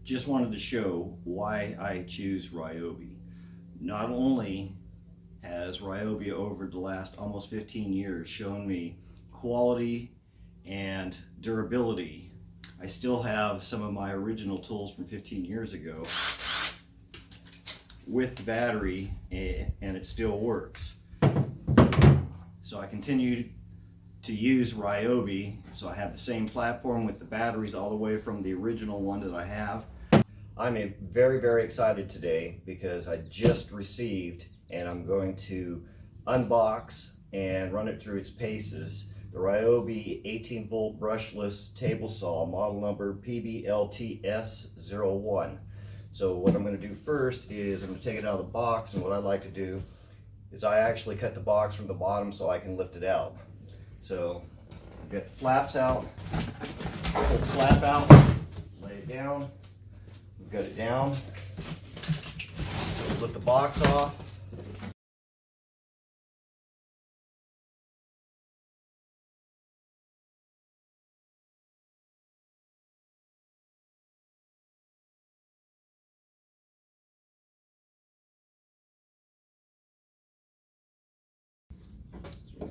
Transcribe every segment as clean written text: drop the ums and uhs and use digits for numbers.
Just wanted to show why I choose Ryobi. Not only has Ryobi over the last almost 15 years shown me quality and durability, I still have some of my original tools from 15 years ago with the battery and it still works. So I continued to use Ryobi, so I have the same platform with the batteries all the way from the original one that I have. I'm very excited today because I just received, and I'm going to unbox and run it through its paces, the Ryobi 18 volt brushless table saw, model number PBLTS01. So what I'm going to do first is I'm going to take it out of the box, and what I like to do is I actually cut the box from the bottom so I can lift it out. So I've got the flaps out, pull the flap out, lay it down, we've got it down, flip the box off.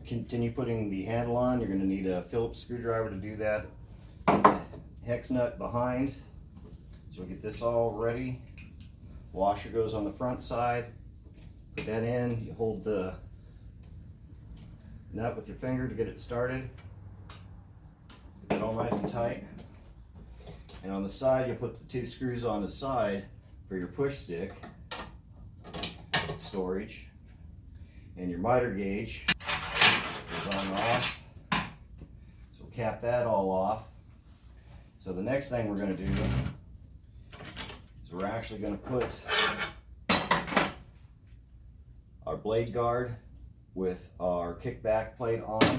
Continue putting the handle on. You're going to need a Phillips screwdriver to do that. Hex nut behind. So we get this all ready. Washer goes on the front side. Put that in. You hold the nut with your finger to get it started. Get it all nice and tight. And on the side, you'll put the two screws on the side for your push stick storage. And your miter gauge on and off. So cap that all off. So the next thing we're going to do is we're actually going to put our blade guard with our kickback plate on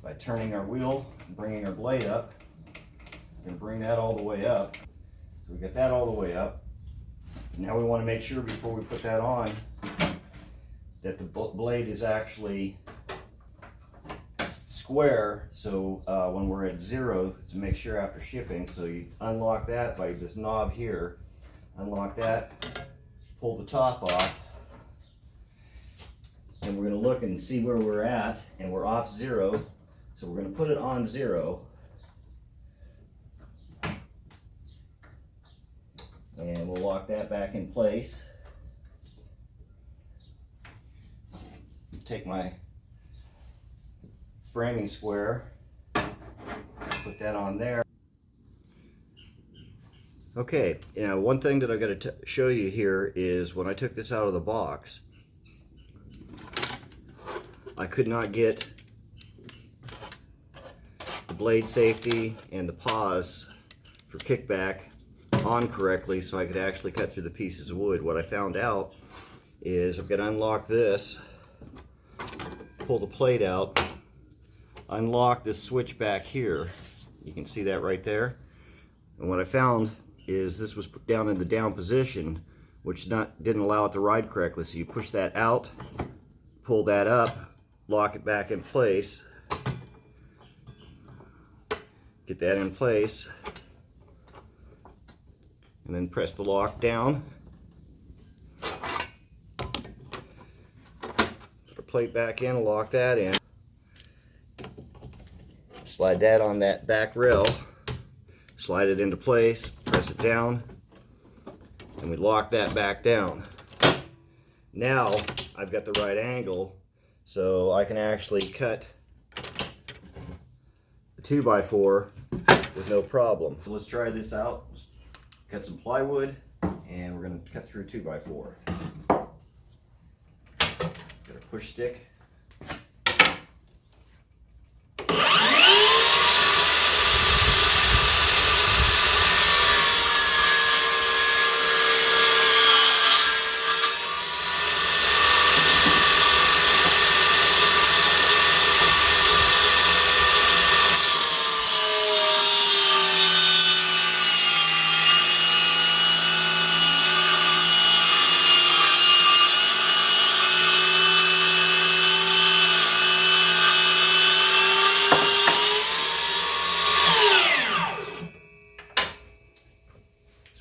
by turning our wheel and bringing our blade up. We're going to bring that all the way up. So we get that all the way up. Now we want to make sure before we put that on that the blade is actually square, so when we're at 0, to make sure after shipping. So you unlock that by this knob here, unlock that, pull the top off, and we're going to look and see where we're at, and we're off 0, so we're going to put it on 0, and we'll lock that back in place. Take my framing square, put that on there. Okay, now one thing that I got to show you here is when I took this out of the box, I could not get the blade safety and the pause for kickback on correctly so I could actually cut through the pieces of wood. What I found out is I've got to unlock this, pull the plate out, unlock this switch back here. You can see that right there. And what I found is this was put down in the down position, which didn't allow it to ride correctly. So you push that out, pull that up, lock it back in place, get that in place, and then press the lock down. Put the plate back in, lock that in. Slide that on that back rail, slide it into place, press it down, and we lock that back down. Now I've got the right angle, so I can actually cut the 2x4 with no problem. So let's try this out. Cut some plywood, and we're going to cut through a 2x4. Got a push stick.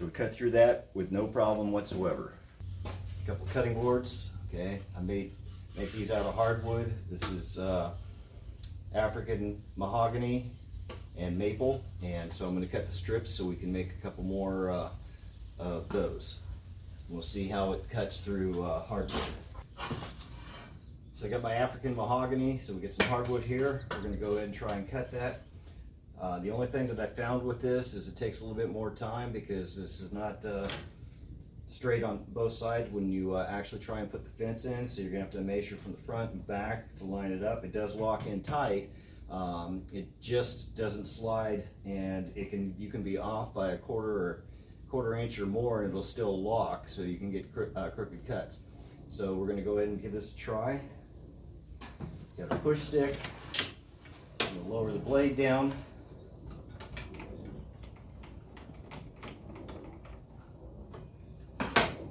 So we cut through that with no problem whatsoever. A couple cutting boards. Okay, I make these out of hardwood. This is African mahogany and maple, and so I'm going to cut the strips so we can make a couple more of those. We'll see how it cuts through hardwood. So I got my African mahogany, so we get some hardwood here. We're going to go ahead and try and cut that. The only thing that I found with this is it takes a little bit more time because this is not straight on both sides when you actually try and put the fence in, so you're going to have to measure from the front and back to line it up. It does lock in tight. It just doesn't slide, and you can be off by a quarter inch or more and it'll still lock, so you can get crooked cuts. So we're going to go ahead and give this a try. Got a push stick. I'm going to lower the blade down.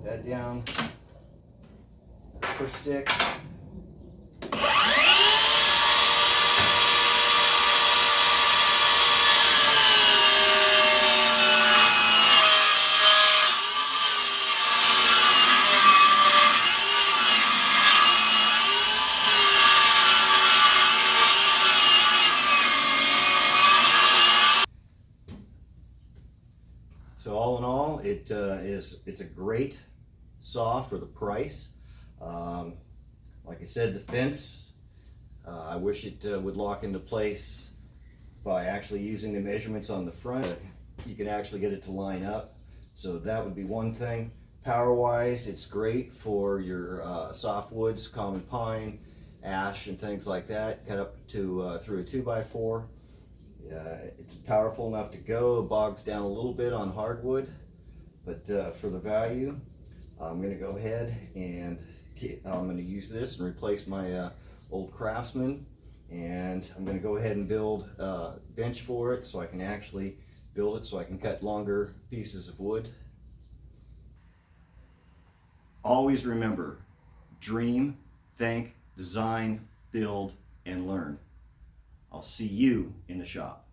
That down. Push stick. So all in all, it's a great saw for the price. Like I said, the fence, I wish it would lock into place by actually using the measurements on the front. You can actually get it to line up, so that would be one thing. Power wise, it's great for your softwoods, common pine, ash, and things like that, cut up to through a 2x4. It's powerful enough to go. It bogs down a little bit on hardwood, but for the value, I'm going to go ahead and I'm going to use this and replace my old Craftsman, and I'm going to go ahead and build a bench for it so I can actually build it so I can cut longer pieces of wood. Always remember, dream, think, design, build, and learn. I'll see you in the shop.